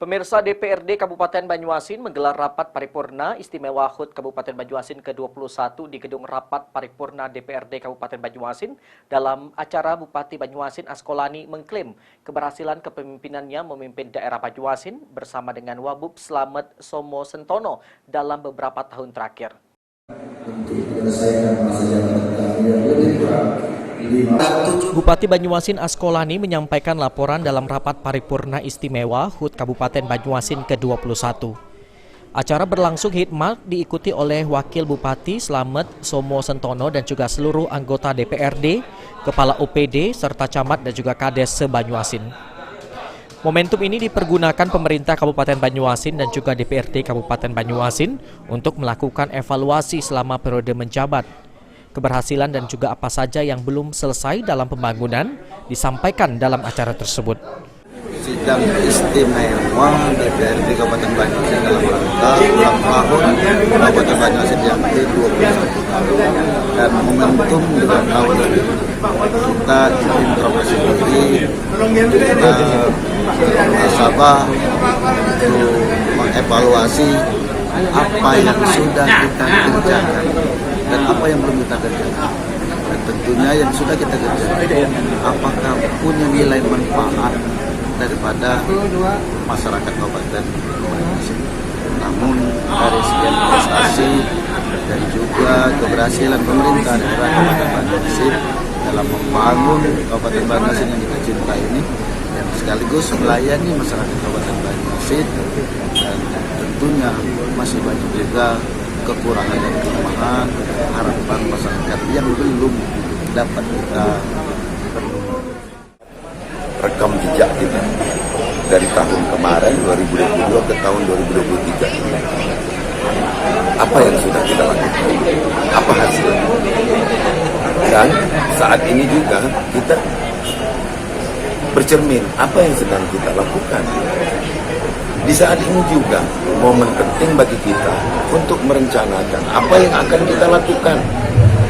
Pemirsa, DPRD Kabupaten Banyuasin menggelar rapat paripurna istimewa HUT Kabupaten Banyuasin ke-21 di Gedung Rapat Paripurna DPRD Kabupaten Banyuasin. Dalam acara, Bupati Banyuasin Askolani mengklaim keberhasilan kepemimpinannya memimpin daerah Banyuasin bersama dengan Wabub Slamet Somo Sentono dalam beberapa tahun terakhir. Bupati Banyuasin Askolani menyampaikan laporan dalam rapat paripurna istimewa HUT Kabupaten Banyuasin ke-21. Acara berlangsung hikmat diikuti oleh Wakil Bupati Slamet Somo Sentono dan juga seluruh anggota DPRD, Kepala OPD, serta camat dan juga kades se-Banyuasin. Momentum ini dipergunakan pemerintah Kabupaten Banyuasin dan juga DPRD Kabupaten Banyuasin untuk melakukan evaluasi selama periode menjabat. Keberhasilan dan juga apa saja yang belum selesai dalam pembangunan disampaikan dalam acara tersebut. Sidang istimewa DPRD Kabupaten Banyuasin dalam rangka ulang tahun Kabupaten Banyuasin yang ke-21 dan momentum juga tahun ini kita introspeksi diri, kita muhasabah untuk mengevaluasi apa yang sudah kita kerjakan dan apa yang belum kita kerjakan, dan tentunya yang sudah kita kerjakan apakah punya nilai manfaat daripada masyarakat Kabupaten Banyuasin. Namun dari sekian prestasi dan juga keberhasilan pemerintah daerah Kabupaten Banyuasin dalam membangun Kabupaten Banyuasin yang kita cintai ini dan sekaligus melayani masyarakat Kabupaten Banyuasin, dan tentunya masih banyak juga kekurangan dan kelemahan harapan masyarakat yang belum dapat kita penuhi. Rekam jejak kita dari tahun kemarin 2022 ke tahun 2023 ini, apa yang sudah kita lakukan, apa hasilnya, dan saat ini juga kita bercermin apa yang sedang kita lakukan. Di saat ini juga momen penting bagi kita untuk merencanakan apa yang akan kita lakukan.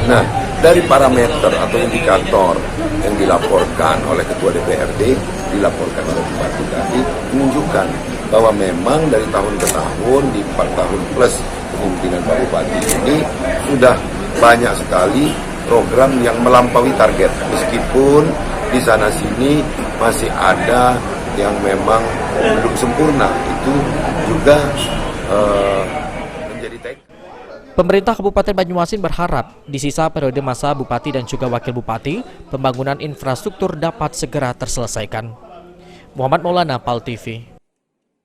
Nah, dari parameter atau indikator yang dilaporkan oleh Ketua DPRD, dilaporkan oleh Bupati tadi, menunjukkan bahwa memang dari tahun ke tahun, di 4 tahun plus kepemimpinan Pak Bupati ini, sudah banyak sekali program yang melampaui target. Meskipun di sana-sini masih ada yang memang belum sempurna, itu juga menjadi teknik. Pemerintah Kabupaten Banyuasin berharap di sisa periode masa Bupati dan juga Wakil Bupati, pembangunan infrastruktur dapat segera terselesaikan. Muhammad Maulana, PAL TV.